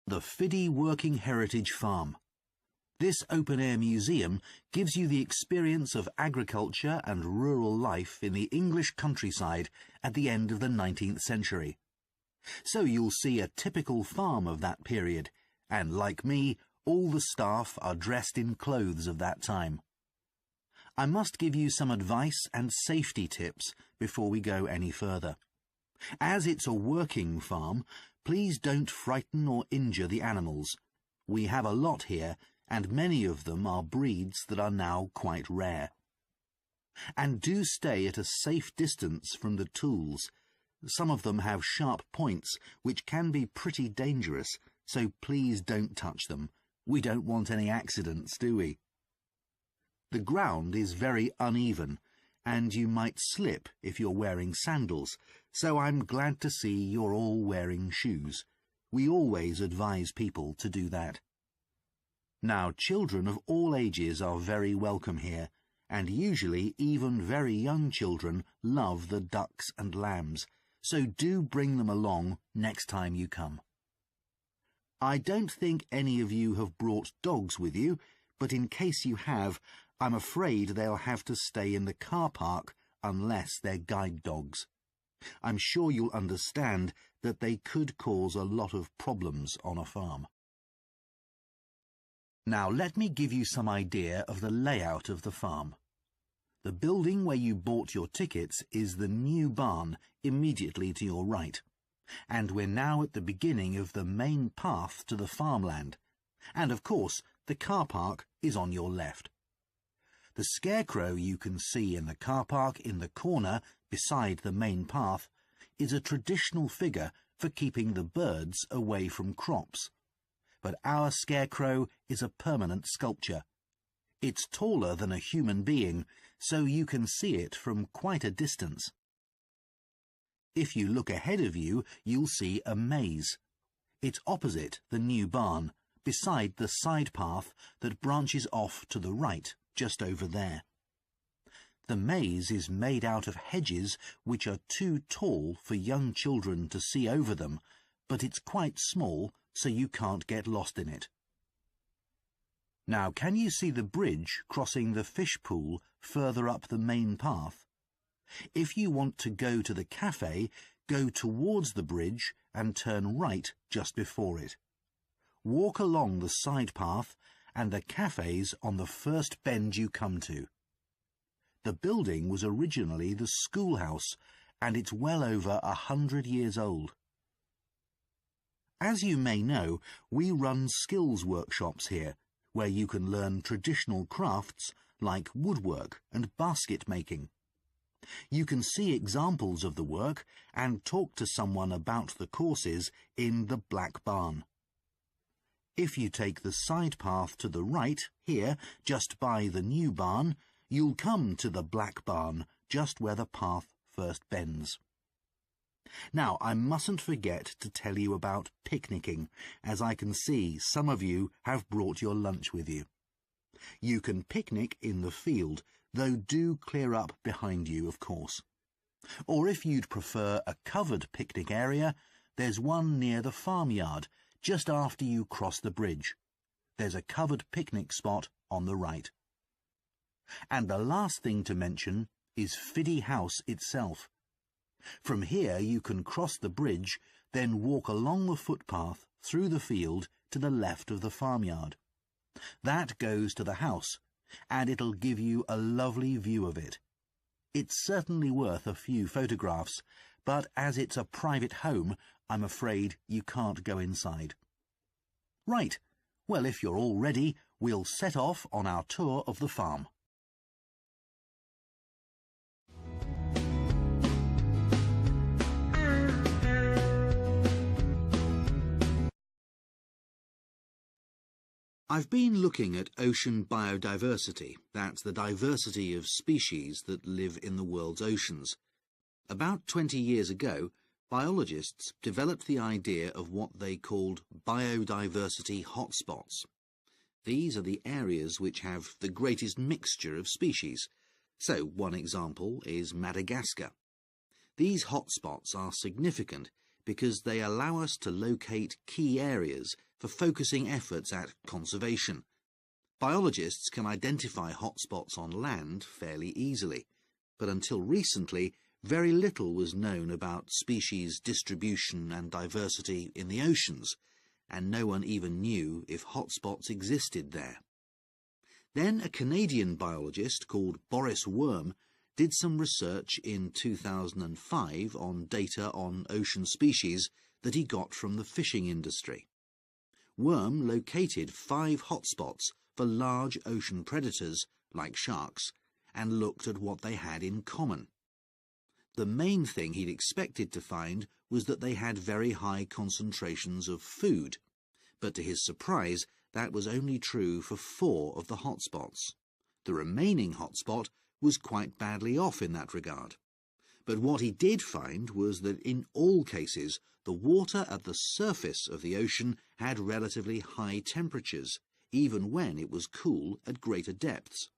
The Fiddy Working Heritage Farm. This open-air museum gives you the experience of agriculture and rural life in the English countryside at the end of the 19th century. So you'll see a typical farm of that period, and like me, all the staff are dressed in clothes of that time. I must give you some advice and safety tips before we go any further. As it's a working farm, please don't frighten or injure the animals. We have a lot here, and many of them are breeds that are now quite rare. And do stay at a safe distance from the tools. Some of them have sharp points, which can be pretty dangerous, so please don't touch them. We don't want any accidents, do we? The ground is very uneven, and you might slip if you're wearing sandals, so I'm glad to see you're all wearing shoes. We always advise people to do that. Now, children of all ages are very welcome here, and usually even very young children love the ducks and lambs, so do bring them along next time you come. I don't think any of you have brought dogs with you, but in case you have, I'm afraid they'll have to stay in the car park unless they're guide dogs. I'm sure you'll understand that they could cause a lot of problems on a farm. Now let me give you some idea of the layout of the farm. The building where you bought your tickets is the new barn immediately to your right, and we're now at the beginning of the main path to the farmland, and of course the car park is on your left. The scarecrow you can see in the car park in the corner beside the main path is a traditional figure for keeping the birds away from crops. But our scarecrow is a permanent sculpture. It's taller than a human being, so you can see it from quite a distance. If you look ahead of you, you'll see a maze. It's opposite the new barn, beside the side path that branches off to the right, just over there. The maze is made out of hedges which are too tall for young children to see over them, but it's quite small, so you can't get lost in it. Now, can you see the bridge crossing the fish pool further up the main path? If you want to go to the cafe, go towards the bridge and turn right just before it. Walk along the side path, and the cafe's on the first bend you come to. The building was originally the schoolhouse, and it's well over 100 years old. As you may know, we run skills workshops here, where you can learn traditional crafts like woodwork and basket making. You can see examples of the work and talk to someone about the courses in the Black Barn. If you take the side path to the right, here, just by the new barn, you'll come to the Black Barn, just where the path first bends. Now, I mustn't forget to tell you about picnicking, as I can see some of you have brought your lunch with you. You can picnic in the field, though do clear up behind you, of course. Or if you'd prefer a covered picnic area, there's one near the farmyard, just after you cross the bridge. There's a covered picnic spot on the right. And the last thing to mention is Fiddy House itself. From here you can cross the bridge, then walk along the footpath through the field to the left of the farmyard. That goes to the house, and it'll give you a lovely view of it. It's certainly worth a few photographs, but as it's a private home, I'm afraid you can't go inside. Right, well, if you're all ready, we'll set off on our tour of the farm. I've been looking at ocean biodiversity, that's the diversity of species that live in the world's oceans. About 20 years ago, biologists developed the idea of what they called biodiversity hotspots. These are the areas which have the greatest mixture of species. So one example is Madagascar. These hotspots are significant because they allow us to locate key areas for focusing efforts at conservation. Biologists can identify hotspots on land fairly easily, but until recently, very little was known about species distribution and diversity in the oceans, and no one even knew if hotspots existed there. Then a Canadian biologist called Boris Worm did some research in 2005 on data on ocean species that he got from the fishing industry. Worm located 5 hotspots for large ocean predators, like sharks, and looked at what they had in common. The main thing he'd expected to find was that they had very high concentrations of food, but to his surprise, that was only true for 4 of the hotspots. The remaining hotspot was quite badly off in that regard. But what he did find was that in all cases, the water at the surface of the ocean had relatively high temperatures, even when it was cool at greater depths.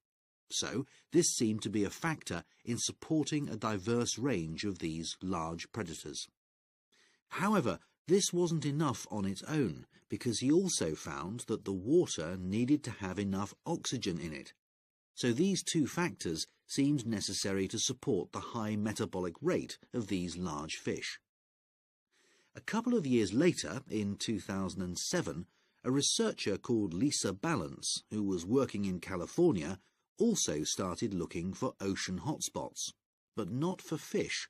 So, this seemed to be a factor in supporting a diverse range of these large predators. However, this wasn't enough on its own, because he also found that the water needed to have enough oxygen in it. So these 2 factors seemed necessary to support the high metabolic rate of these large fish. A couple of years later, in 2007, a researcher called Lisa Balance, who was working in California, also started looking for ocean hotspots, but not for fish.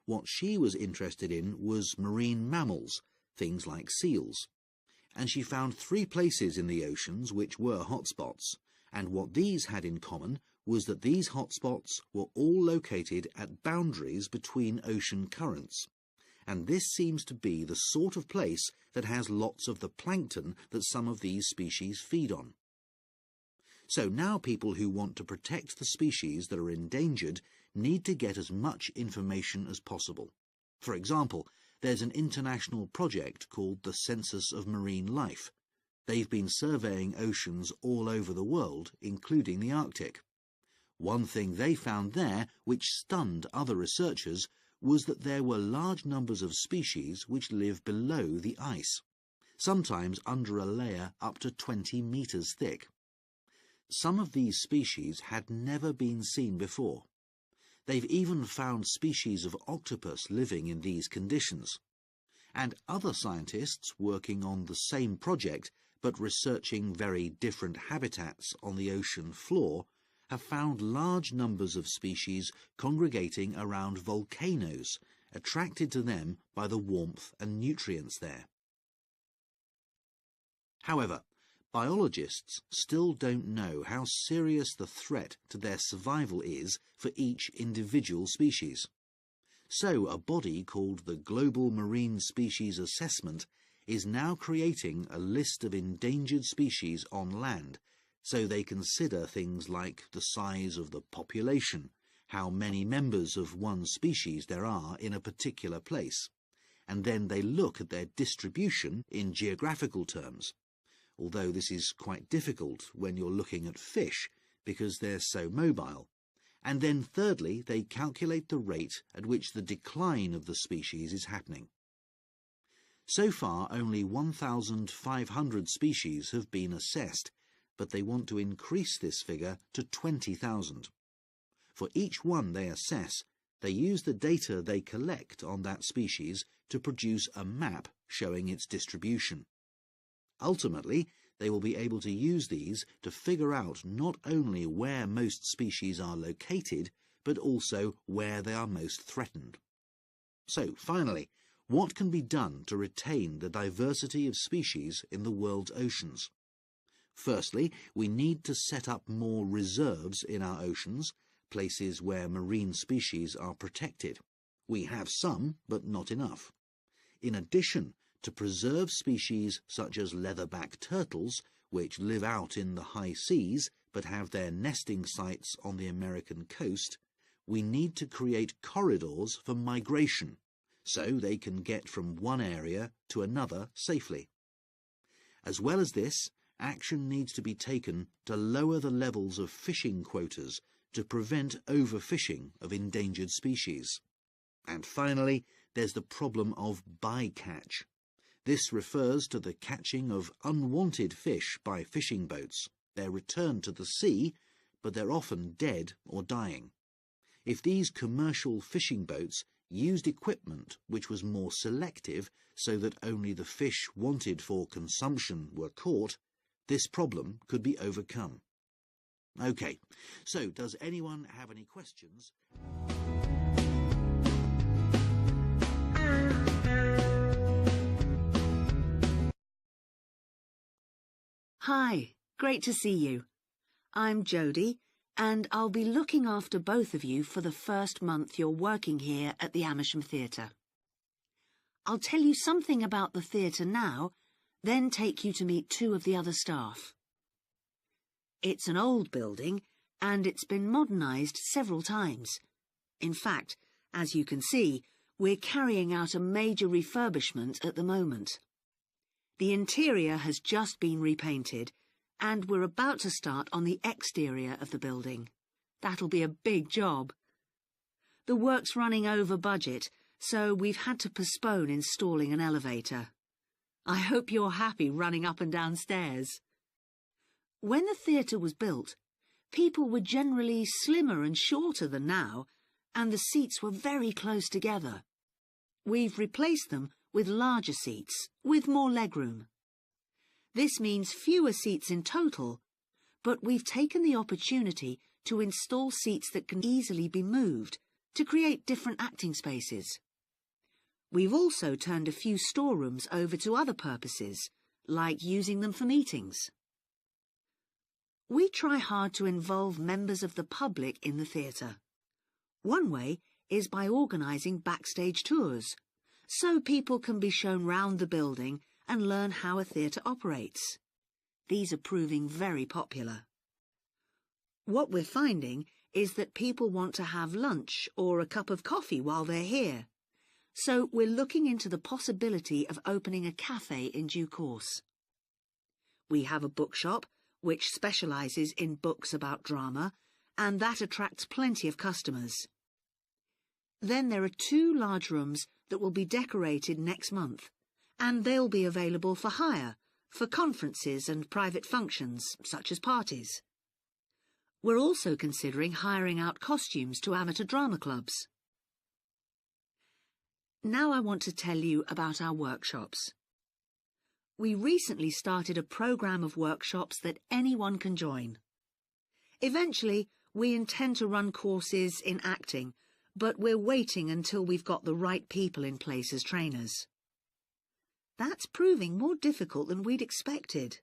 What she was interested in was marine mammals, things like seals. And she found 3 places in the oceans which were hotspots, and what these had in common was that these hotspots were all located at boundaries between ocean currents. And this seems to be the sort of place that has lots of the plankton that some of these species feed on. So now people who want to protect the species that are endangered need to get as much information as possible. For example, there's an international project called the Census of Marine Life. They've been surveying oceans all over the world, including the Arctic. One thing they found there, which stunned other researchers, was that there were large numbers of species which live below the ice, sometimes under a layer up to 20 meters thick. Some of these species had never been seen before. They've even found species of octopus living in these conditions. And other scientists working on the same project, but researching very different habitats on the ocean floor, have found large numbers of species congregating around volcanoes, attracted to them by the warmth and nutrients there. However, biologists still don't know how serious the threat to their survival is for each individual species. So a body called the Global Marine Species Assessment is now creating a list of endangered species on land, so they consider things like the size of the population, how many members of one species there are in a particular place, and then they look at their distribution in geographical terms, although this is quite difficult when you're looking at fish because they're so mobile. And then thirdly, they calculate the rate at which the decline of the species is happening. So far, only 1,500 species have been assessed, but they want to increase this figure to 20,000. For each one they assess, they use the data they collect on that species to produce a map showing its distribution. Ultimately, they will be able to use these to figure out not only where most species are located, but also where they are most threatened. So, finally, what can be done to retain the diversity of species in the world's oceans? Firstly, we need to set up more reserves in our oceans, places where marine species are protected. We have some, but not enough. In addition, to preserve species such as leatherback turtles, which live out in the high seas but have their nesting sites on the American coast, we need to create corridors for migration, so they can get from one area to another safely. As well as this, action needs to be taken to lower the levels of fishing quotas to prevent overfishing of endangered species. And finally, there's the problem of bycatch. This refers to the catching of unwanted fish by fishing boats. They're returned to the sea, but they're often dead or dying. If these commercial fishing boats used equipment which was more selective so that only the fish wanted for consumption were caught, this problem could be overcome. OK, so does anyone have any questions? Hi, great to see you. I'm Jodie, and I'll be looking after both of you for the first month you're working here at the Amersham Theatre. I'll tell you something about the theatre now, then take you to meet two of the other staff. It's an old building, and it's been modernised several times. In fact, as you can see, we're carrying out a major refurbishment at the moment. The interior has just been repainted, and we're about to start on the exterior of the building. That'll be a big job. The work's running over budget, so we've had to postpone installing an elevator. I hope you're happy running up and down stairs. When the theatre was built, people were generally slimmer and shorter than now, and the seats were very close together. We've replaced them with larger seats, with more legroom. This means fewer seats in total, but we've taken the opportunity to install seats that can easily be moved to create different acting spaces. We've also turned a few storerooms over to other purposes, like using them for meetings. We try hard to involve members of the public in the theatre. One way is by organising backstage tours, so people can be shown round the building and learn how a theatre operates. These are proving very popular. What we're finding is that people want to have lunch or a cup of coffee while they're here, so we're looking into the possibility of opening a cafe in due course. We have a bookshop which specialises in books about drama, and that attracts plenty of customers. Then there are 2 large rooms that will be decorated next month, and they'll be available for hire, for conferences and private functions, such as parties. We're also considering hiring out costumes to amateur drama clubs. Now I want to tell you about our workshops. We recently started a programme of workshops that anyone can join. Eventually, we intend to run courses in acting, but we're waiting until we've got the right people in place as trainers. That's proving more difficult than we'd expected.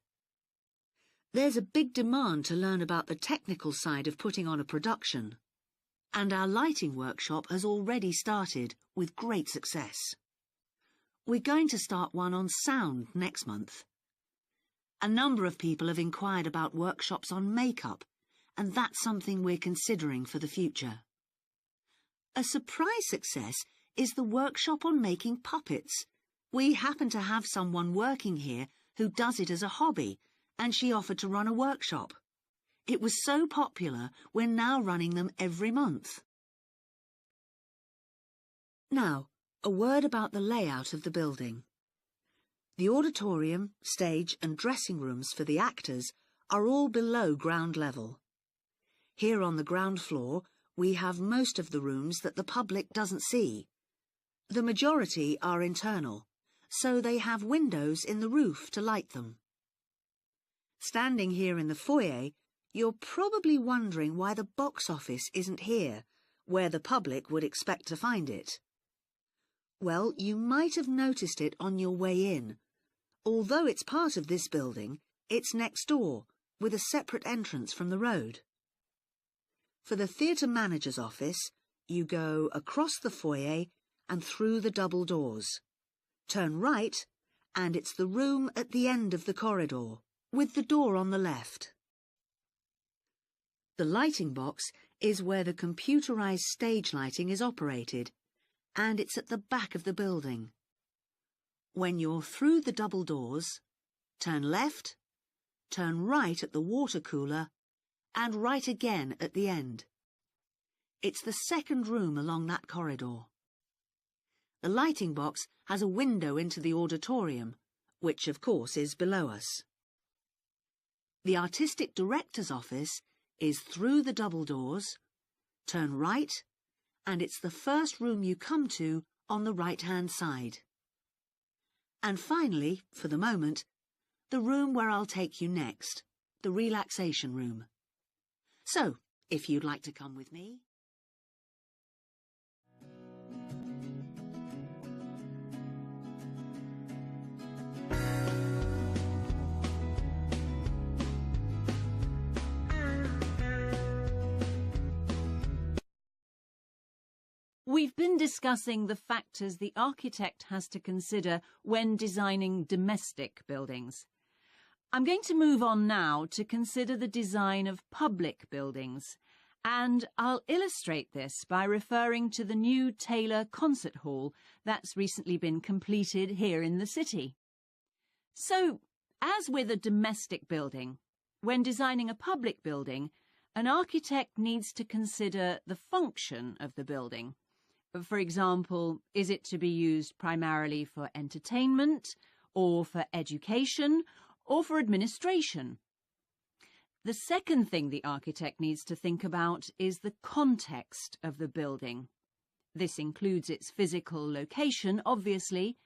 There's a big demand to learn about the technical side of putting on a production, and our lighting workshop has already started with great success. We're going to start one on sound next month. A number of people have inquired about workshops on makeup, and that's something we're considering for the future. A surprise success is the workshop on making puppets. We happen to have someone working here who does it as a hobby, and she offered to run a workshop. It was so popular, we're now running them every month. Now, a word about the layout of the building. The auditorium, stage and dressing rooms for the actors are all below ground level. Here on the ground floor, we have most of the rooms that the public doesn't see. The majority are internal, so they have windows in the roof to light them. Standing here in the foyer, you're probably wondering why the box office isn't here, where the public would expect to find it. Well, you might have noticed it on your way in. Although it's part of this building, it's next door, with a separate entrance from the road. For the theatre manager's office, you go across the foyer and through the double doors. Turn right, and it's the room at the end of the corridor, with the door on the left. The lighting box is where the computerised stage lighting is operated, and it's at the back of the building. When you're through the double doors, turn left, turn right at the water cooler, and right again at the end. It's the second room along that corridor. The lighting box has a window into the auditorium, which of course is below us. The artistic director's office is through the double doors, turn right, and it's the first room you come to on the right-hand side. And finally, for the moment, the room where I'll take you next, the relaxation room. So, if you'd like to come with me. We've been discussing the factors the architect has to consider when designing domestic buildings. I'm going to move on now to consider the design of public buildings, and I'll illustrate this by referring to the new Taylor Concert Hall that's recently been completed here in the city. So, as with a domestic building, when designing a public building, an architect needs to consider the function of the building. For example, is it to be used primarily for entertainment, or for education, or for administration? The second thing the architect needs to think about is the context of the building. This includes its physical location, obviously,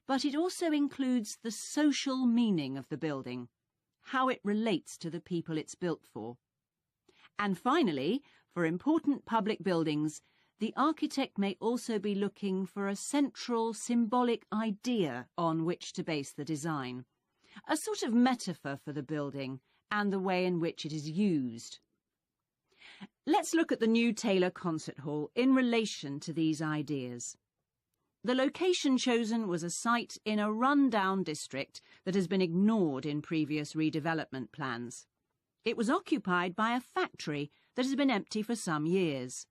but it also includes the social meaning of the building, how it relates to the people it's built for. And finally, for important public buildings, the architect may also be looking for a central symbolic idea on which to base the design, a sort of metaphor for the building and the way in which it is used. Let's look at the new Taylor Concert Hall in relation to these ideas. The location chosen was a site in a run-down district that has been ignored in previous redevelopment plans. It was occupied by a factory that has been empty for some years.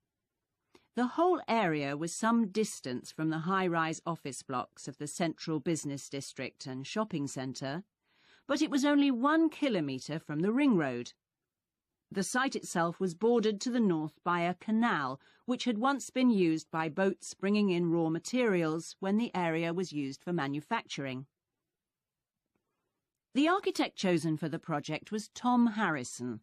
The whole area was some distance from the high-rise office blocks of the central business district and shopping centre, but it was only 1 kilometre from the ring road. The site itself was bordered to the north by a canal, which had once been used by boats bringing in raw materials when the area was used for manufacturing. The architect chosen for the project was Tom Harrison.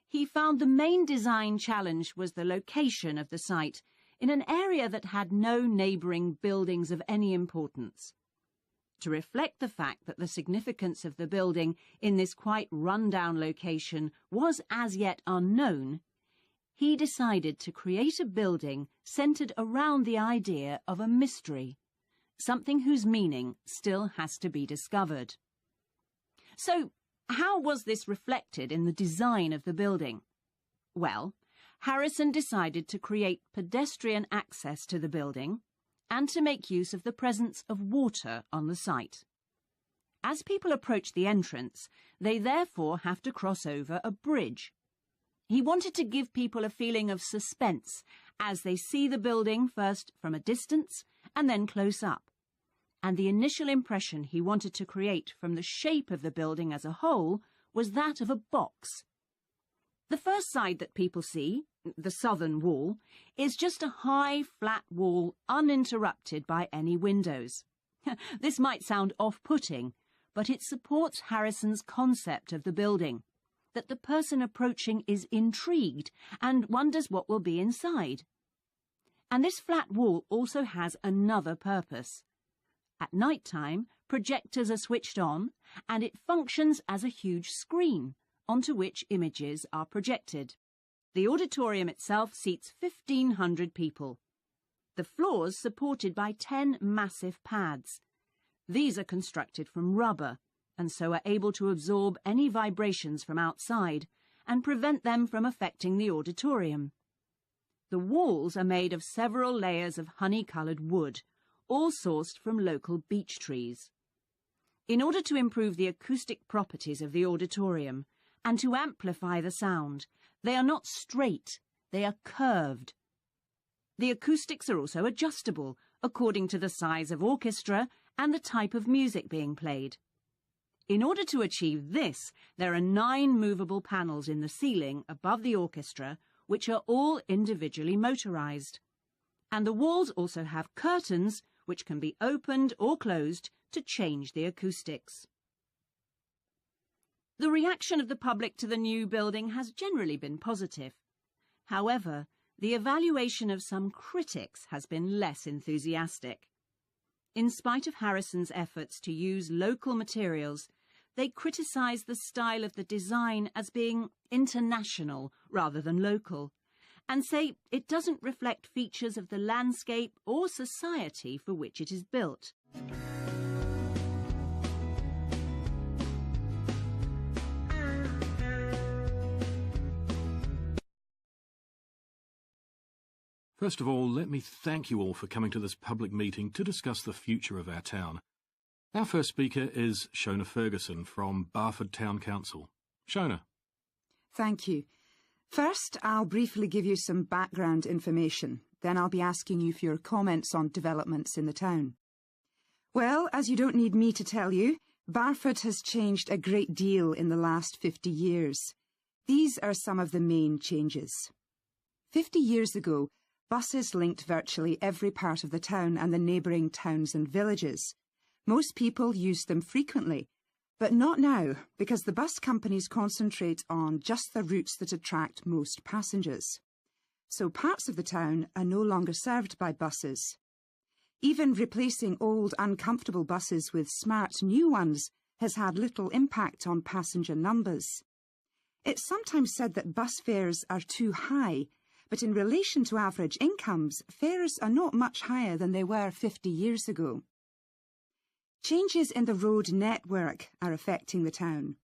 He found the main design challenge was the location of the site in an area that had no neighbouring buildings of any importance. To reflect the fact that the significance of the building in this quite run-down location was as yet unknown, he decided to create a building centred around the idea of a mystery, something whose meaning still has to be discovered. So, how was this reflected in the design of the building? Well, Harrison decided to create pedestrian access to the building and to make use of the presence of water on the site. As people approach the entrance, they therefore have to cross over a bridge. He wanted to give people a feeling of suspense as they see the building first from a distance and then close up. And the initial impression he wanted to create from the shape of the building as a whole was that of a box. The first side that people see, the southern wall, is just a high, flat wall uninterrupted by any windows. This might sound off-putting, but it supports Harrison's concept of the building, that the person approaching is intrigued and wonders what will be inside. And this flat wall also has another purpose. At night time, projectors are switched on, and it functions as a huge screen, onto which images are projected. The auditorium itself seats 1,500 people. The floors supported by 10 massive pads. These are constructed from rubber, and so are able to absorb any vibrations from outside, and prevent them from affecting the auditorium. The walls are made of several layers of honey-coloured wood, all sourced from local beech trees. In order to improve the acoustic properties of the auditorium and to amplify the sound, they are not straight, they are curved. The acoustics are also adjustable according to the size of orchestra and the type of music being played. In order to achieve this, there are 9 movable panels in the ceiling above the orchestra, which are all individually motorised. And the walls also have curtains which can be opened or closed to change the acoustics. The reaction of the public to the new building has generally been positive. However, the evaluation of some critics has been less enthusiastic. In spite of Harrison's efforts to use local materials, they criticise the style of the design as being international rather than local, and say it doesn't reflect features of the landscape or society for which it is built. First of all, let me thank you all for coming to this public meeting to discuss the future of our town. Our first speaker is Shona Ferguson from Barford Town Council. Shona. Thank you. First, I'll briefly give you some background information. Then I'll be asking you for your comments on developments in the town. Well, as you don't need me to tell you, Barford has changed a great deal in the last 50 years. These are some of the main changes. 50 years ago, buses linked virtually every part of the town and the neighbouring towns and villages. Most people used them frequently, but not now, because the bus companies concentrate on just the routes that attract most passengers. So parts of the town are no longer served by buses. Even replacing old, uncomfortable buses with smart new ones has had little impact on passenger numbers. It's sometimes said that bus fares are too high, but in relation to average incomes, fares are not much higher than they were 50 years ago. Changes in the road network are affecting the town.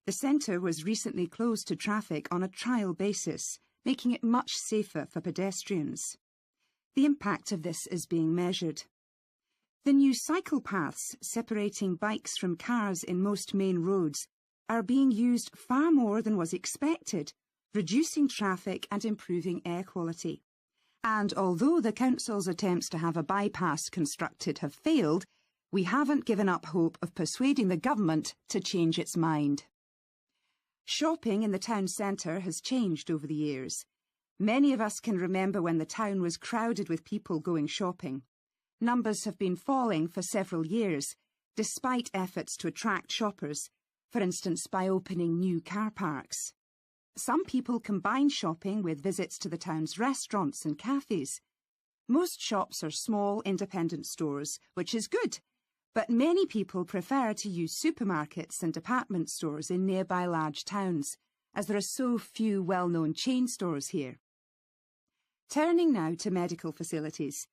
The centre was recently closed to traffic on a trial basis, making it much safer for pedestrians. The impact of this is being measured. The new cycle paths separating bikes from cars in most main roads are being used far more than was expected, reducing traffic and improving air quality. And although the council's attempts to have a bypass constructed have failed, we haven't given up hope of persuading the government to change its mind. Shopping in the town centre has changed over the years. Many of us can remember when the town was crowded with people going shopping. Numbers have been falling for several years, despite efforts to attract shoppers, for instance by opening new car parks. Some people combine shopping with visits to the town's restaurants and cafes. Most shops are small, independent stores, which is good, but many people prefer to use supermarkets and department stores in nearby large towns, as there are so few well-known chain stores here. Turning now to medical facilities.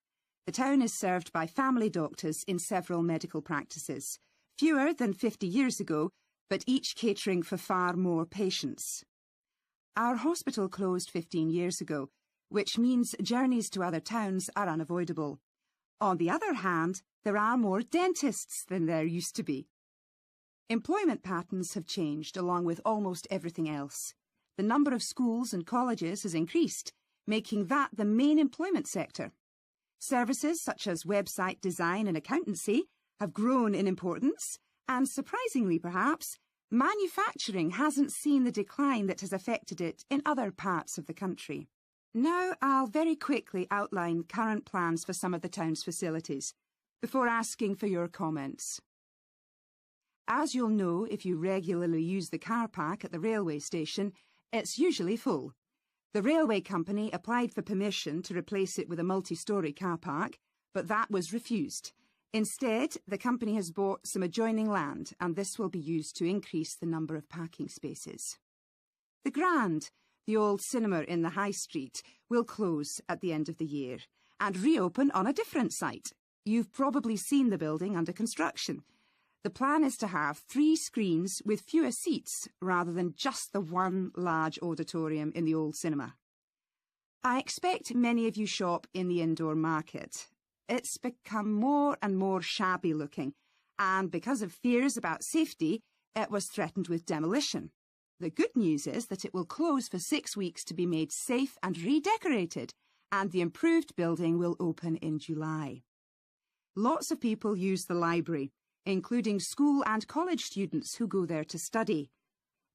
The town is served by family doctors in several medical practices, fewer than 50 years ago, but each catering for far more patients. Our hospital closed 15 years ago, which means journeys to other towns are unavoidable. On the other hand, there are more dentists than there used to be. Employment patterns have changed along with almost everything else. The number of schools and colleges has increased, making that the main employment sector. Services such as website design and accountancy have grown in importance, and surprisingly perhaps, manufacturing hasn't seen the decline that has affected it in other parts of the country. Now I'll very quickly outline current plans for some of the town's facilities, before asking for your comments. As you'll know if you regularly use the car park at the railway station, it's usually full. The railway company applied for permission to replace it with a multi-storey car park, but that was refused. Instead, the company has bought some adjoining land, and this will be used to increase the number of parking spaces. The Grand, the old cinema in the High Street, will close at the end of the year and reopen on a different site. You've probably seen the building under construction. The plan is to have 3 screens with fewer seats rather than just the one large auditorium in the old cinema. I expect many of you shop in the indoor market. It's become more and more shabby looking, and because of fears about safety, it was threatened with demolition. The good news is that it will close for 6 weeks to be made safe and redecorated, and the improved building will open in July. Lots of people use the library, including school and college students who go there to study.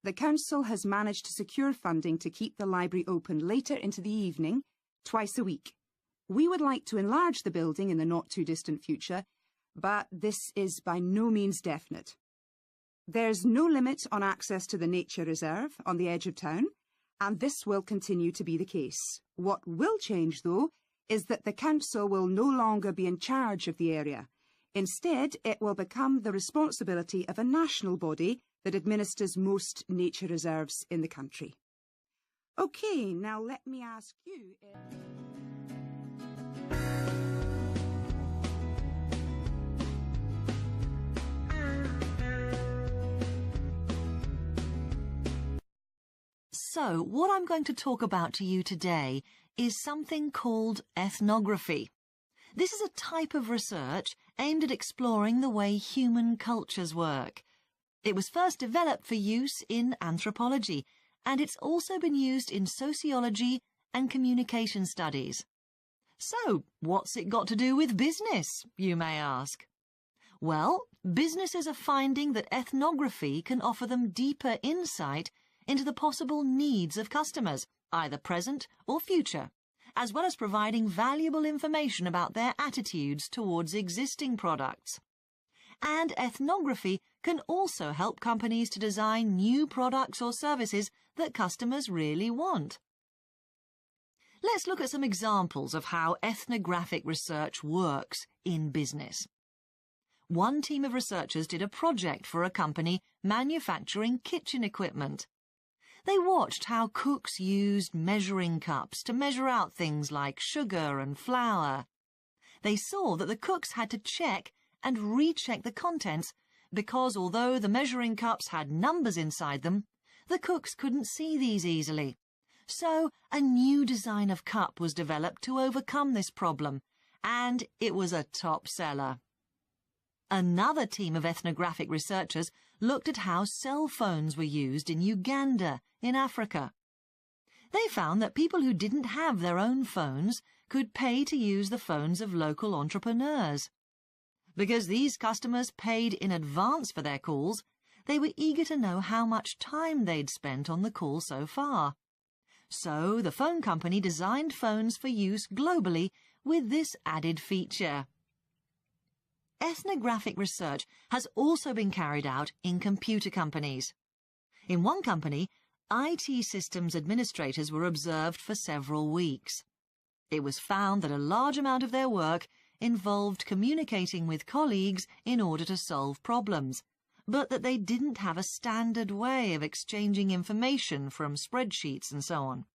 The council has managed to secure funding to keep the library open later into the evening, twice a week. We would like to enlarge the building in the not-too-distant future, but this is by no means definite. There's no limit on access to the nature reserve on the edge of town, and this will continue to be the case. What will change, though, is that the council will no longer be in charge of the area. Instead, it will become the responsibility of a national body that administers most nature reserves in the country. OK, now let me ask you So, what I'm going to talk about to you today is something called ethnography. This is a type of research aimed at exploring the way human cultures work. It was first developed for use in anthropology, and it's also been used in sociology and communication studies. So, what's it got to do with business, you may ask? Well, businesses are finding that ethnography can offer them deeper insight into the possible needs of customers, either present or future, as well as providing valuable information about their attitudes towards existing products. And ethnography can also help companies to design new products or services that customers really want. Let's look at some examples of how ethnographic research works in business. One team of researchers did a project for a company manufacturing kitchen equipment. They watched how cooks used measuring cups to measure out things like sugar and flour. They saw that the cooks had to check and recheck the contents because although the measuring cups had numbers inside them, the cooks couldn't see these easily. So a new design of cup was developed to overcome this problem, and it was a top seller. Another team of ethnographic researchers looked at how cell phones were used in Uganda, in Africa. They found that people who didn't have their own phones could pay to use the phones of local entrepreneurs. Because these customers paid in advance for their calls, they were eager to know how much time they'd spent on the call so far. So the phone company designed phones for use globally with this added feature. Ethnographic research has also been carried out in computer companies. In one company, IT systems administrators were observed for several weeks. It was found that a large amount of their work involved communicating with colleagues in order to solve problems, but that they didn't have a standard way of exchanging information from spreadsheets and so on.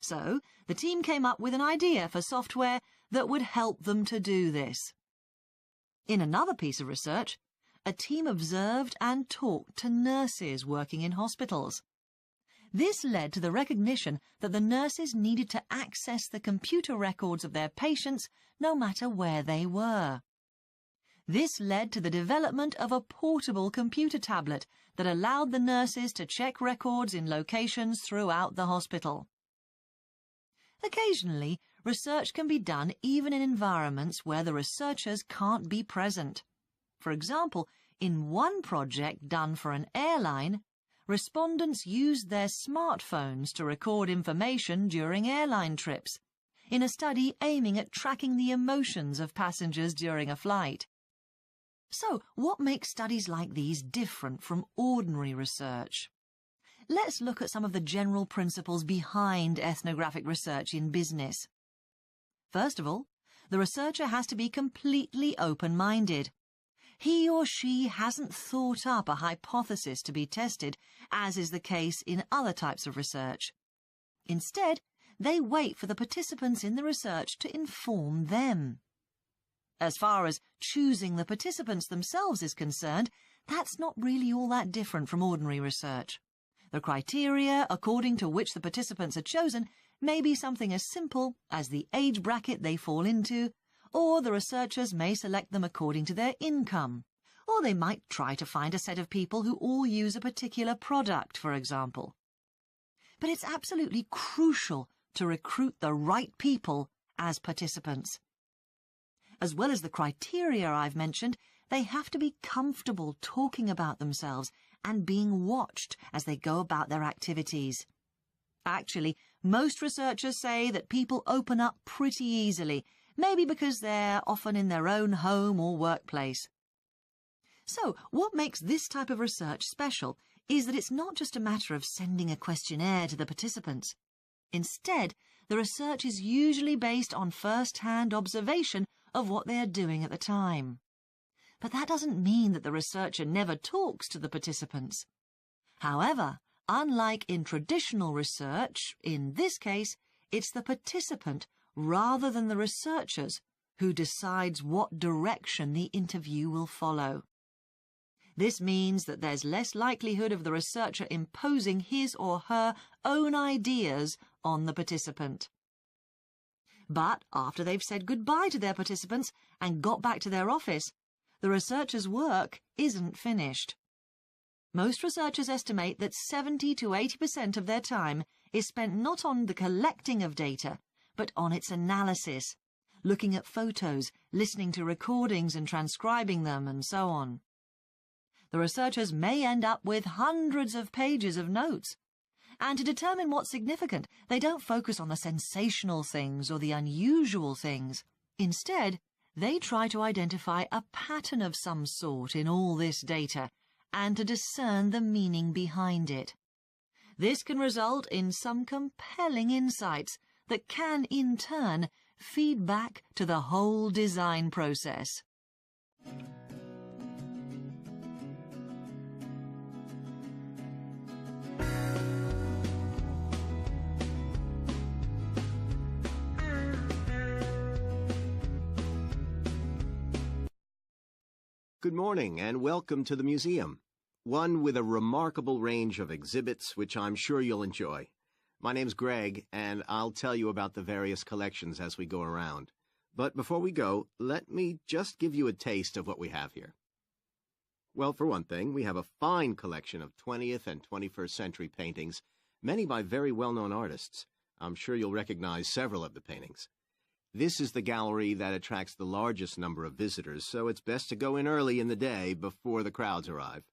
So, the team came up with an idea for software that would help them to do this. In another piece of research, a team observed and talked to nurses working in hospitals. This led to the recognition that the nurses needed to access the computer records of their patients no matter where they were. This led to the development of a portable computer tablet that allowed the nurses to check records in locations throughout the hospital. Occasionally, research can be done even in environments where the researchers can't be present. For example, in one project done for an airline, respondents used their smartphones to record information during airline trips, in a study aiming at tracking the emotions of passengers during a flight. So, what makes studies like these different from ordinary research? Let's look at some of the general principles behind ethnographic research in business. First of all, the researcher has to be completely open-minded. He or she hasn't thought up a hypothesis to be tested, as is the case in other types of research. Instead, they wait for the participants in the research to inform them. As far as choosing the participants themselves is concerned, that's not really all that different from ordinary research. The criteria according to which the participants are chosen may be something as simple as the age bracket they fall into, or the researchers may select them according to their income, or they might try to find a set of people who all use a particular product, for example. But it's absolutely crucial to recruit the right people as participants. As well as the criteria I've mentioned, they have to be comfortable talking about themselves and being watched as they go about their activities. Actually, Most researchers say that people open up pretty easily, maybe because they're often in their own home or workplace. So, what makes this type of research special is that it's not just a matter of sending a questionnaire to the participants. Instead, the research is usually based on first-hand observation of what they are doing at the time. But that doesn't mean that the researcher never talks to the participants. However, unlike in traditional research, in this case, it's the participant rather than the researchers who decides what direction the interview will follow. This means that there's less likelihood of the researcher imposing his or her own ideas on the participant. But after they've said goodbye to their participants and got back to their office, the researcher's work isn't finished. Most researchers estimate that 70 to 80% of their time is spent not on the collecting of data, but on its analysis, looking at photos, listening to recordings and transcribing them, and so on. The researchers may end up with hundreds of pages of notes. And to determine what's significant, they don't focus on the sensational things or the unusual things. Instead, they try to identify a pattern of some sort in all this data and to discern the meaning behind it. This can result in some compelling insights that can, in turn, feed back to the whole design process. Good morning and welcome to the museum, one with a remarkable range of exhibits which I'm sure you'll enjoy. My name's Greg, and I'll tell you about the various collections as we go around. But before we go, let me just give you a taste of what we have here. Well, for one thing, we have a fine collection of 20th and 21st century paintings, many by very well-known artists. I'm sure you'll recognize several of the paintings. This is the gallery that attracts the largest number of visitors, so it's best to go in early in the day before the crowds arrive.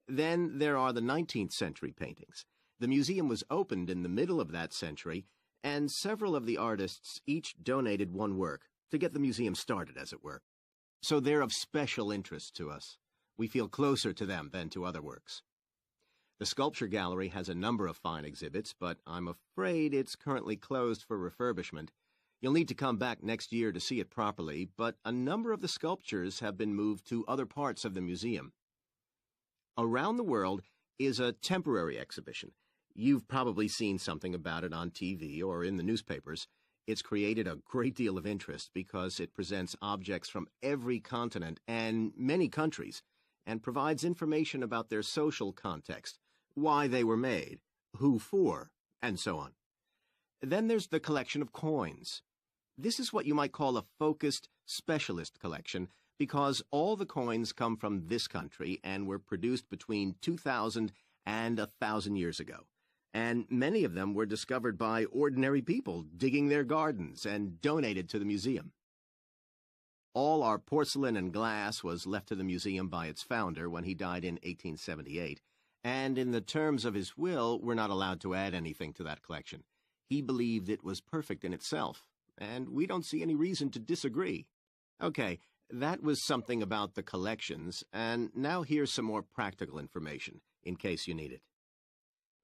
Then there are the 19th century paintings. The museum was opened in the middle of that century, and several of the artists each donated one work to get the museum started, as it were. So they're of special interest to us. We feel closer to them than to other works. The sculpture gallery has a number of fine exhibits, but I'm afraid it's currently closed for refurbishment. You'll need to come back next year to see it properly, but a number of the sculptures have been moved to other parts of the museum. Around the World is a temporary exhibition. You've probably seen something about it on TV or in the newspapers. It's created a great deal of interest because it presents objects from every continent and many countries and provides information about their social context, why they were made, who for, and so on. Then there's the collection of coins. This is what you might call a focused specialist collection because all the coins come from this country and were produced between 2,000 and 1,000 years ago. And many of them were discovered by ordinary people digging their gardens and donated to the museum. All our porcelain and glass was left to the museum by its founder when he died in 1878, and in the terms of his will, we're not allowed to add anything to that collection. He believed it was perfect in itself, and we don't see any reason to disagree. Okay, that was something about the collections, and now here's some more practical information, in case you need it.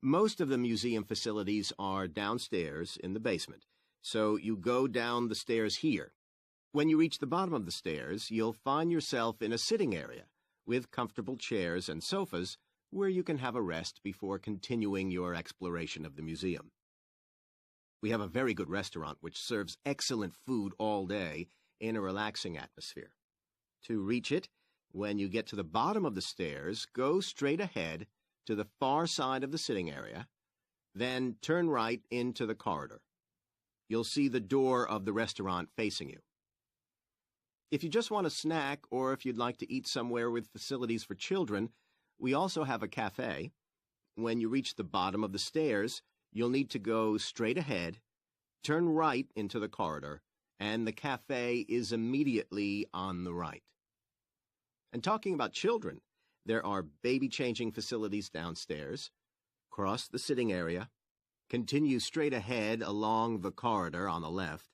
Most of the museum facilities are downstairs in the basement, so you go down the stairs here. When you reach the bottom of the stairs, you'll find yourself in a sitting area with comfortable chairs and sofas where you can have a rest before continuing your exploration of the museum. We have a very good restaurant which serves excellent food all day in a relaxing atmosphere. To reach it, when you get to the bottom of the stairs, go straight ahead to the far side of the sitting area, then turn right into the corridor. You'll see the door of the restaurant facing you. If you just want a snack or if you'd like to eat somewhere with facilities for children, we also have a cafe. When you reach the bottom of the stairs, you'll need to go straight ahead, turn right into the corridor, and the cafe is immediately on the right. And talking about children, there are baby-changing facilities downstairs. Cross the sitting area, Continue straight ahead along the corridor on the left,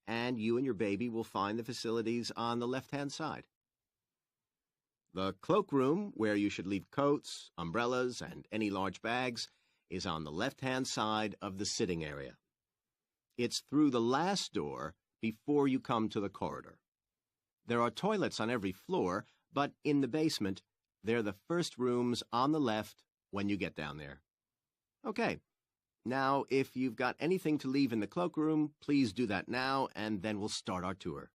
and you and your baby will find the facilities on the left-hand side. The cloakroom, where you should leave coats, umbrellas, and any large bags, is on the left-hand side of the sitting area. It's through the last door before you come to the corridor. There are toilets on every floor, but in the basement, they're the first rooms on the left when you get down there. Okay. Now, if you've got anything to leave in the cloakroom, please do that now, and then we'll start our tour.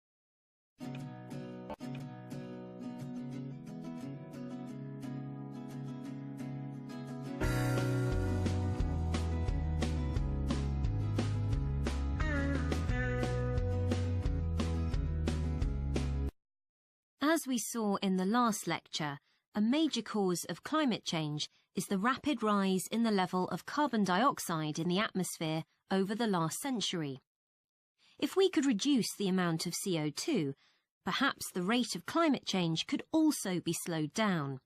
As we saw in the last lecture, a major cause of climate change is the rapid rise in the level of carbon dioxide in the atmosphere over the last century. If we could reduce the amount of CO2, perhaps the rate of climate change could also be slowed down.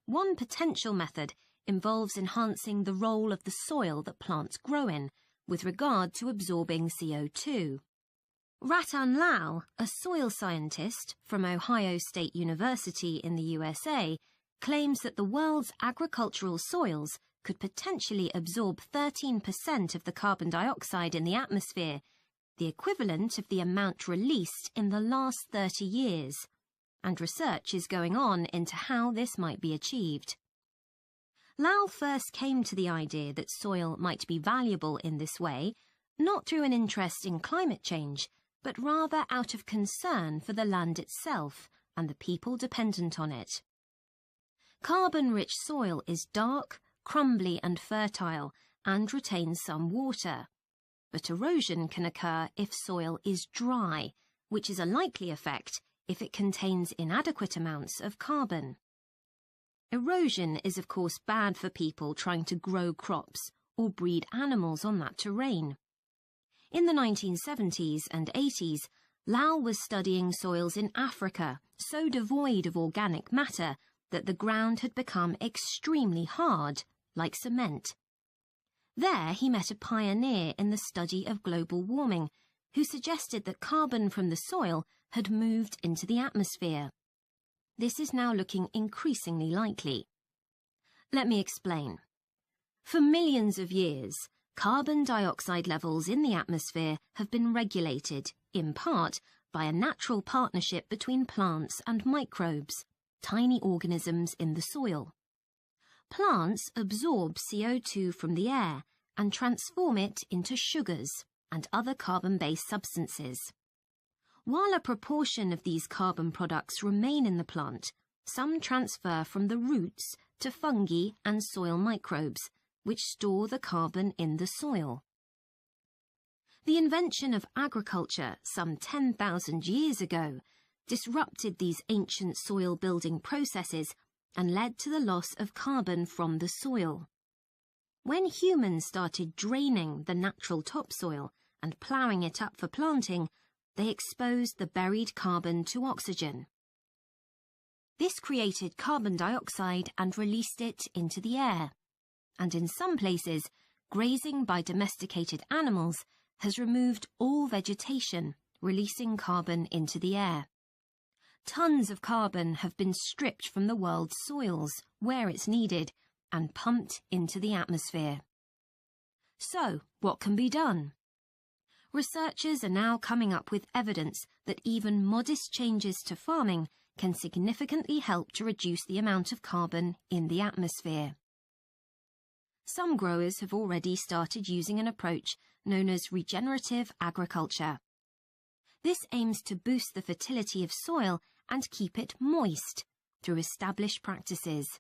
One potential method involves enhancing the role of the soil that plants grow in with regard to absorbing CO2. Ratan Lal, a soil scientist from Ohio State University in the USA, claims that the world's agricultural soils could potentially absorb 13% of the carbon dioxide in the atmosphere, the equivalent of the amount released in the last 30 years, and research is going on into how this might be achieved. Lal first came to the idea that soil might be valuable in this way, not through an interest in climate change, but rather out of concern for the land itself and the people dependent on it. Carbon-rich soil is dark, crumbly and fertile, and retains some water. But erosion can occur if soil is dry, which is a likely effect if it contains inadequate amounts of carbon. Erosion is of course bad for people trying to grow crops or breed animals on that terrain. In the 1970s and 80s, Lal was studying soils in Africa so devoid of organic matter that the ground had become extremely hard, like cement. There he met a pioneer in the study of global warming, who suggested that carbon from the soil had moved into the atmosphere. This is now looking increasingly likely. Let me explain. For millions of years, carbon dioxide levels in the atmosphere have been regulated, in part, by a natural partnership between plants and microbes, tiny organisms in the soil. Plants absorb CO2 from the air and transform it into sugars and other carbon-based substances. While a proportion of these carbon products remain in the plant, some transfer from the roots to fungi and soil microbes, which store the carbon in the soil. The invention of agriculture some 10,000 years ago disrupted these ancient soil-building processes and led to the loss of carbon from the soil. When humans started draining the natural topsoil and ploughing it up for planting, they exposed the buried carbon to oxygen. This created carbon dioxide and released it into the air. And in some places, grazing by domesticated animals has removed all vegetation, releasing carbon into the air. Tons of carbon have been stripped from the world's soils, where it's needed, and pumped into the atmosphere. So, what can be done? Researchers are now coming up with evidence that even modest changes to farming can significantly help to reduce the amount of carbon in the atmosphere. Some growers have already started using an approach known as regenerative agriculture. This aims to boost the fertility of soil and keep it moist through established practices.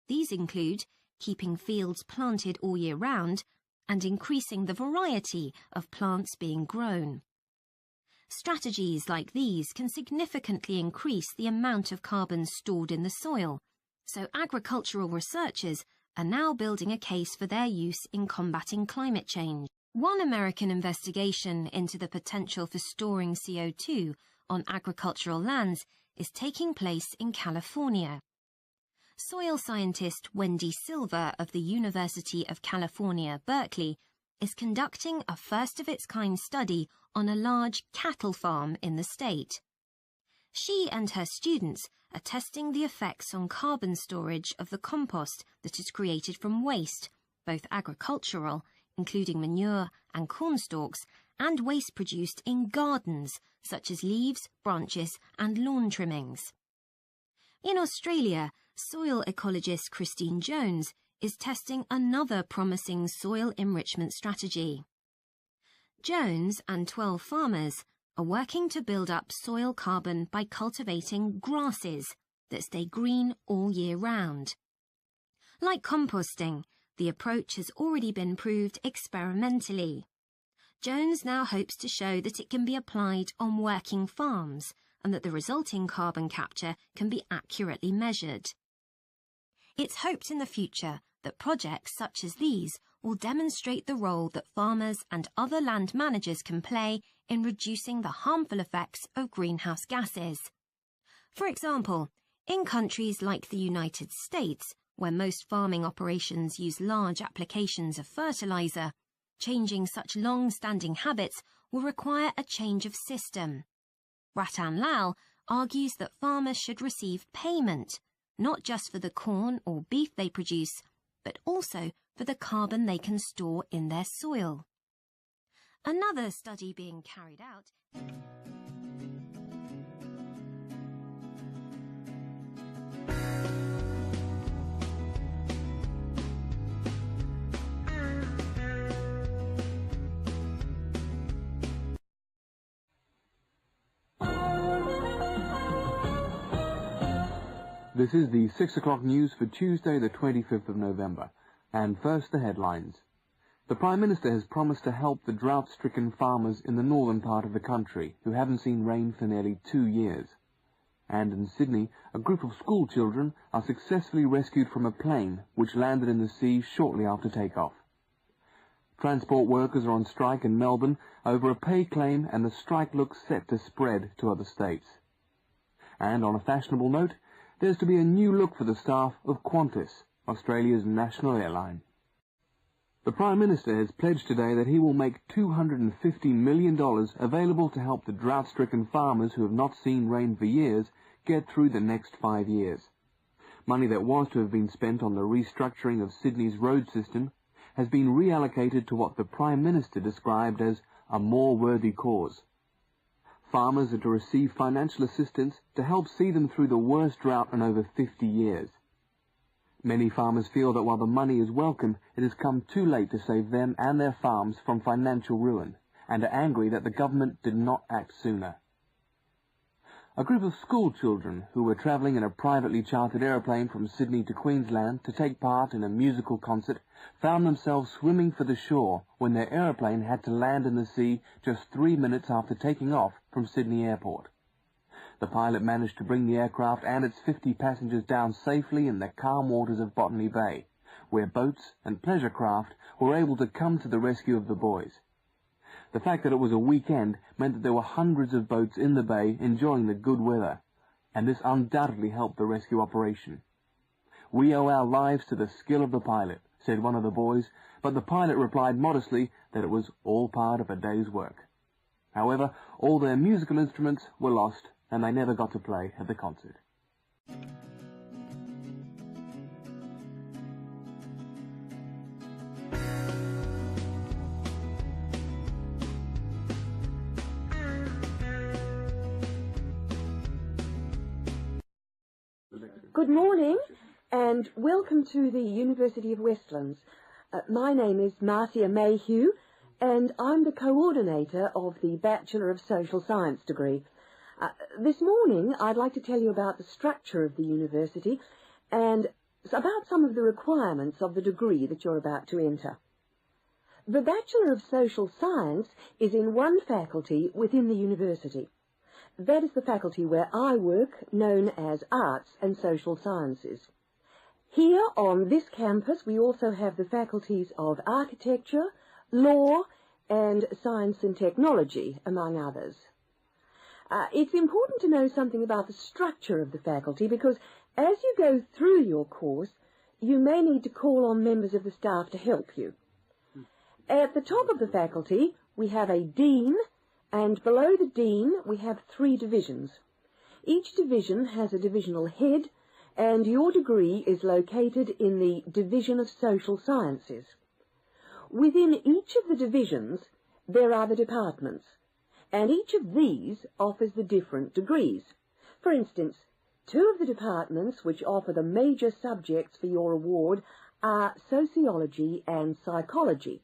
These include keeping fields planted all year round and increasing the variety of plants being grown. Strategies like these can significantly increase the amount of carbon stored in the soil, so agricultural researchers are now building a case for their use in combating climate change. One American investigation into the potential for storing CO2 on agricultural lands is taking place in California. soil scientist Wendy Silver of the University of California, Berkeley, is conducting a first-of-its-kind study on a large cattle farm in the state. She and her students are testing the effects on carbon storage of the compost that is created from waste, both agricultural, including manure and corn stalks, and waste produced in gardens, such as leaves, branches and lawn trimmings. In Australia, soil ecologist Christine Jones is testing another promising soil enrichment strategy. Jones and 12 farmers are working to build up soil carbon by cultivating grasses that stay green all year round. Like composting, the approach has already been proved experimentally. Jones now hopes to show that it can be applied on working farms and that the resulting carbon capture can be accurately measured. It's hoped in the future that projects such as these will demonstrate the role that farmers and other land managers can play in reducing the harmful effects of greenhouse gases. For example, in countries like the United States, where most farming operations use large applications of fertilizer, changing such long-standing habits will require a change of system. Ratan Lal argues that farmers should receive payment, not just for the corn or beef they produce, but also for the carbon they can store in their soil. Another study being carried out This is the 6 o'clock news for Tuesday, the 25th of November. And first, the headlines. The Prime Minister has promised to help the drought-stricken farmers in the northern part of the country who haven't seen rain for nearly 2 years. And in Sydney, a group of school children are successfully rescued from a plane which landed in the sea shortly after takeoff. Transport workers are on strike in Melbourne over a pay claim, and the strike looks set to spread to other states. And on a fashionable note, there's to be a new look for the staff of Qantas, Australia's national airline. The Prime Minister has pledged today that he will make $250 million available to help the drought-stricken farmers who have not seen rain for years get through the next 5 years. Money that was to have been spent on the restructuring of Sydney's road system has been reallocated to what the Prime Minister described as a more worthy cause. Farmers are to receive financial assistance to help see them through the worst drought in over 50 years. Many farmers feel that while the money is welcome, it has come too late to save them and their farms from financial ruin, and are angry that the government did not act sooner. A group of school children who were travelling in a privately chartered aeroplane from Sydney to Queensland to take part in a musical concert found themselves swimming for the shore when their aeroplane had to land in the sea just 3 minutes after taking off from Sydney Airport. The pilot managed to bring the aircraft and its 50 passengers down safely in the calm waters of Botany Bay, where boats and pleasure craft were able to come to the rescue of the boys. The fact that it was a weekend meant that there were hundreds of boats in the bay enjoying the good weather, and this undoubtedly helped the rescue operation. "We owe our lives to the skill of the pilot," said one of the boys, but the pilot replied modestly that it was all part of a day's work. However, all their musical instruments were lost, and they never got to play at the concert. Good morning and welcome to the University of Westlands. My name is Marcia Mayhew and I'm the coordinator of the Bachelor of Social Science degree. This morning I'd like to tell you about the structure of the university and about some of the requirements of the degree that you're about to enter. The Bachelor of Social Science is in one faculty within the university. That is the faculty where I work, known as Arts and Social Sciences. Here on this campus we also have the faculties of Architecture, Law and Science and Technology, among others. It's important to know something about the structure of the faculty because As you go through your course, you may need to call on members of the staff to help you. At the top of the faculty, we have a dean, and below the dean, we have 3 divisions. Each division has a divisional head, and your degree is located in the Division of Social Sciences. Within each of the divisions, there are the departments, and each of these offers the different degrees. For instance, 2 of the departments which offer the major subjects for your award are sociology and psychology.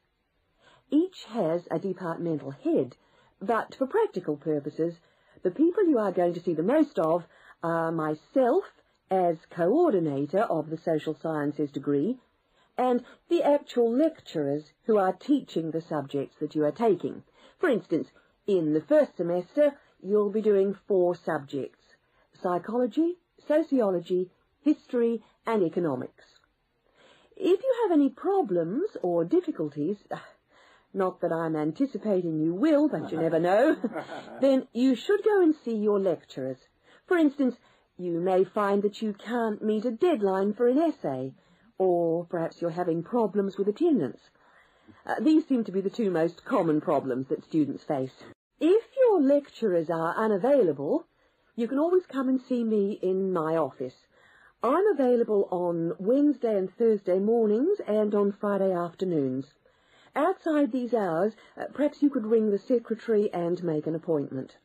Each has a departmental head, but for practical purposes, the people you are going to see the most of are myself as coordinator of the social sciences degree, and the actual lecturers who are teaching the subjects that you are taking. For instance, in the first semester, you'll be doing 4 subjects: psychology, sociology, history, and economics. If you have any problems or difficulties, not that I'm anticipating you will, but you never know, then you should go and see your lecturers. For instance, you may find that you can't meet a deadline for an essay, or perhaps you're having problems with attendance. These seem to be the 2 most common problems that students face. If your lecturers are unavailable, you can always come and see me in my office. I'm available on Wednesday and Thursday mornings and on Friday afternoons. Outside these hours, perhaps you could ring the secretary and make an appointment.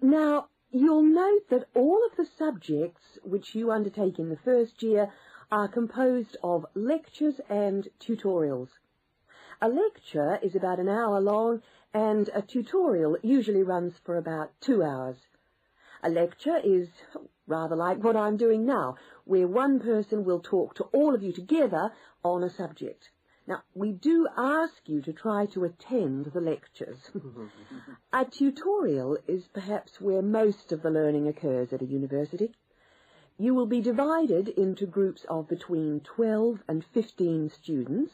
Now, you'll note that all of the subjects which you undertake in the first year are composed of lectures and tutorials. A lecture is about an hour long, and a tutorial usually runs for about 2 hours. A lecture is rather like what I'm doing now, where one person will talk to all of you together on a subject. Now, we do ask you to try to attend the lectures. A tutorial is perhaps where most of the learning occurs at a university. You will be divided into groups of between 12 and 15 students,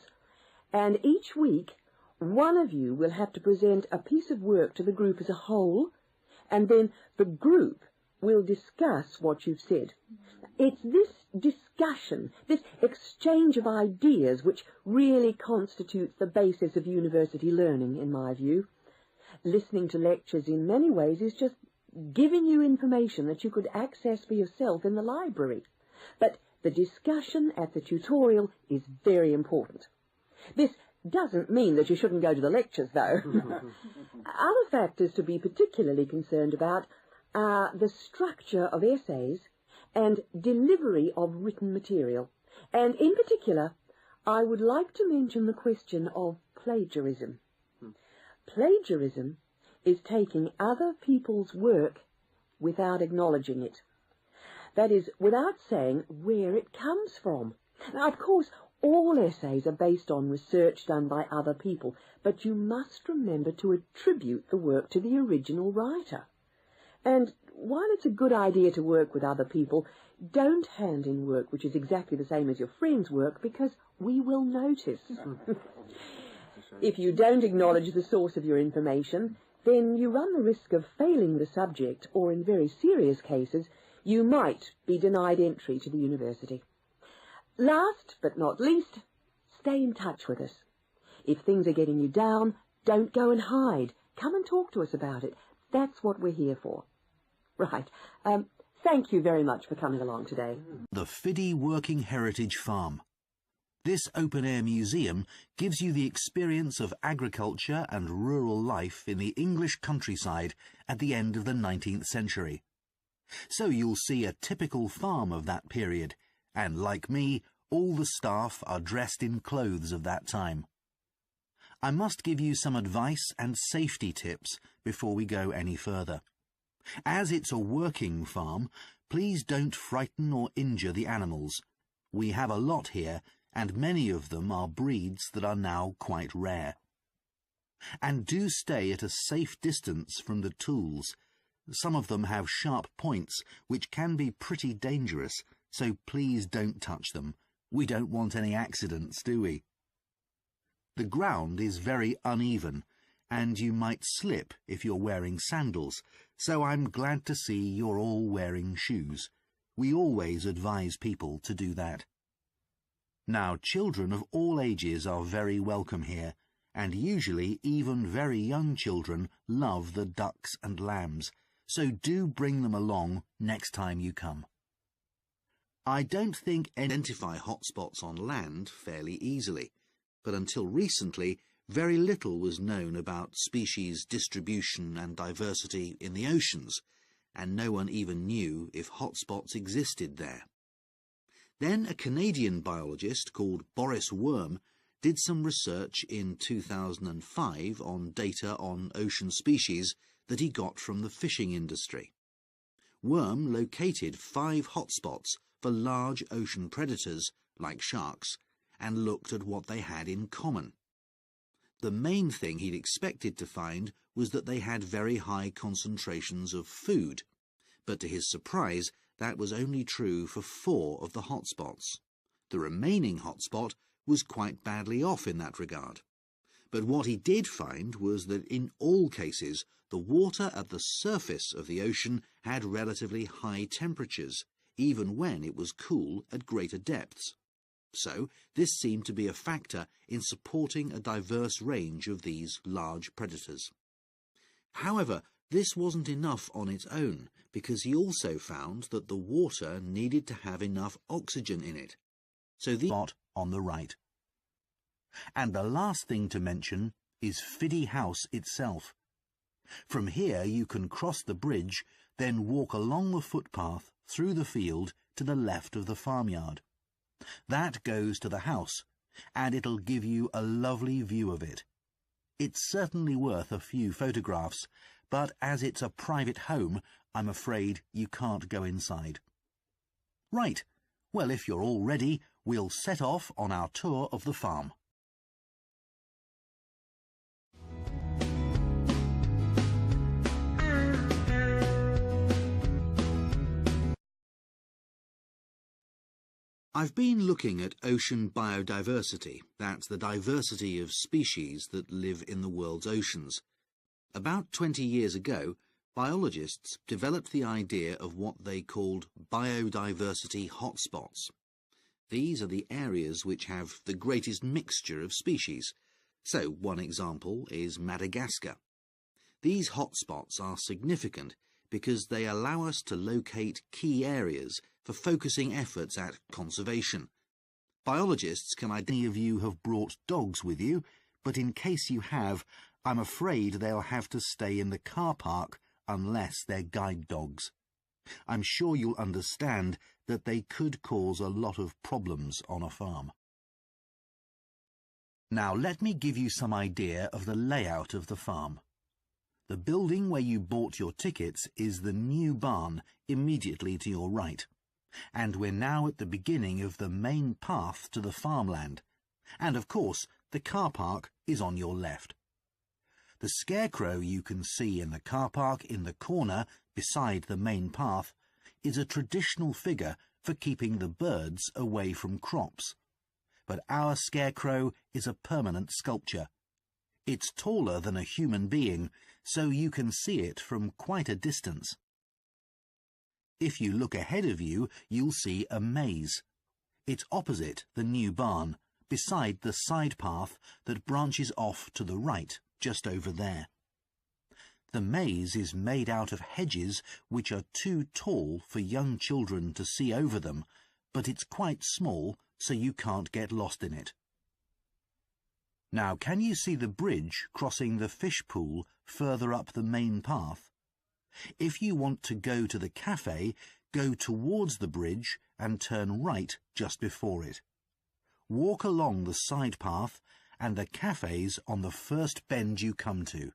and each week one of you will have to present a piece of work to the group as a whole, and then the group will discuss what you've said. It's this discussion, this exchange of ideas, which really constitutes the basis of university learning, in my view. Listening to lectures in many ways is just giving you information that you could access for yourself in the library. But the discussion at the tutorial is very important. This doesn't mean that you shouldn't go to the lectures, though. Other factors to be particularly concerned about are the structure of essays and delivery of written material. And in particular, I would like to mention the question of plagiarism. Plagiarism is taking other people's work without acknowledging it. That is, without saying where it comes from. Now, of course, all essays are based on research done by other people, but you must remember to attribute the work to the original writer. And while it's a good idea to work with other people, don't hand in work which is exactly the same as your friend's work, because we will notice. If you don't acknowledge the source of your information, then you run the risk of failing the subject, or in very serious cases, you might be denied entry to the university. Last but not least, stay in touch with us. If things are getting you down, don't go and hide. Come and talk to us about it. That's what we're here for. Right. Thank you very much for coming along today. The Fiddy Working Heritage Farm. This open-air museum gives you the experience of agriculture and rural life in the English countryside at the end of the 19th century. So you'll see a typical farm of that period, and like me, all the staff are dressed in clothes of that time. I must give you some advice and safety tips before we go any further. As it's a working farm, please don't frighten or injure the animals. We have a lot here, and many of them are breeds that are now quite rare. And do stay at a safe distance from the tools. Some of them have sharp points, which can be pretty dangerous, so please don't touch them. We don't want any accidents, do we? The ground is very uneven, and you might slip if you're wearing sandals, so I'm glad to see you're all wearing shoes. We always advise people to do that. Now, children of all ages are very welcome here, and usually even very young children love the ducks and lambs, so do bring them along next time you come. I don't think identify hotspots on land fairly easily, but until recently very little was known about species distribution and diversity in the oceans, and no one even knew if hotspots existed there. Then a Canadian biologist called Boris Worm did some research in 2005 on data on ocean species that he got from the fishing industry. Worm located 5 hotspots for large ocean predators, like sharks, and looked at what they had in common. The main thing he'd expected to find was that they had very high concentrations of food, but to his surprise, that was only true for 4 of the hotspots. The remaining hotspot was quite badly off in that regard. But what he did find was that in all cases, the water at the surface of the ocean had relatively high temperatures, even when it was cool at greater depths. So, this seemed to be a factor in supporting a diverse range of these large predators. However, this wasn't enough on its own, because he also found that the water needed to have enough oxygen in it. So the spot on the right. And the last thing to mention is Fiddy House itself. From here you can cross the bridge, then walk along the footpath through the field to the left of the farmyard. That goes to the house, and it'll give you a lovely view of it. It's certainly worth a few photographs, but as it's a private home, I'm afraid you can't go inside. Right, well, if you're all ready, we'll set off on our tour of the farm. I've been looking at ocean biodiversity, that's the diversity of species that live in the world's oceans. About 20 years ago, biologists developed the idea of what they called biodiversity hotspots. These are the areas which have the greatest mixture of species. So, one example is Madagascar. These hotspots are significant because they allow us to locate key areas for focusing efforts at conservation. Biologists can identify. Many of you have brought dogs with you, but in case you have, I'm afraid they'll have to stay in the car park unless they're guide dogs. I'm sure you'll understand that they could cause a lot of problems on a farm. Now let me give you some idea of the layout of the farm. The building where you bought your tickets is the new barn immediately to your right, and we're now at the beginning of the main path to the farmland, and of course the car park is on your left. The scarecrow you can see in the car park in the corner beside the main path is a traditional figure for keeping the birds away from crops. But our scarecrow is a permanent sculpture. It's taller than a human being, so you can see it from quite a distance. If you look ahead of you, you'll see a maze. It's opposite the new barn, beside the side path that branches off to the right, just over there. The maze is made out of hedges which are too tall for young children to see over them, but it's quite small, so you can't get lost in it. Now, can you see the bridge crossing the fish pool further up the main path? If you want to go to the cafe, go towards the bridge and turn right just before it. Walk along the side path, and the cafe's on the first bend you come to.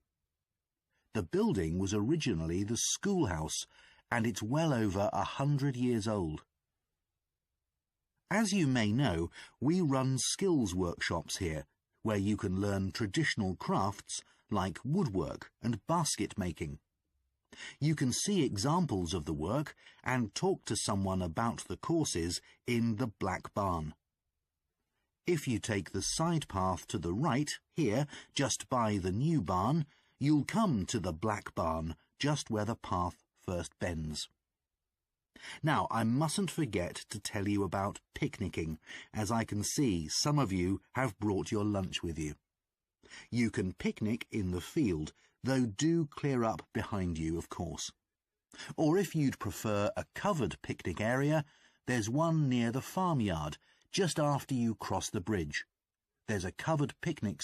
The building was originally the schoolhouse, and it's well over 100 years old. As you may know, we run skills workshops here, where you can learn traditional crafts like woodwork and basket making. You can see examples of the work and talk to someone about the courses in the Black Barn. If you take the side path to the right, here, just by the new barn, you'll come to the Black Barn, just where the path first bends. Now, I mustn't forget to tell you about picnicking, as I can see some of you have brought your lunch with you. You can picnic in the field, though do clear up behind you, of course. Or if you'd prefer a covered picnic area, there's one near the farmyard, just after you cross the bridge. There's a covered picnic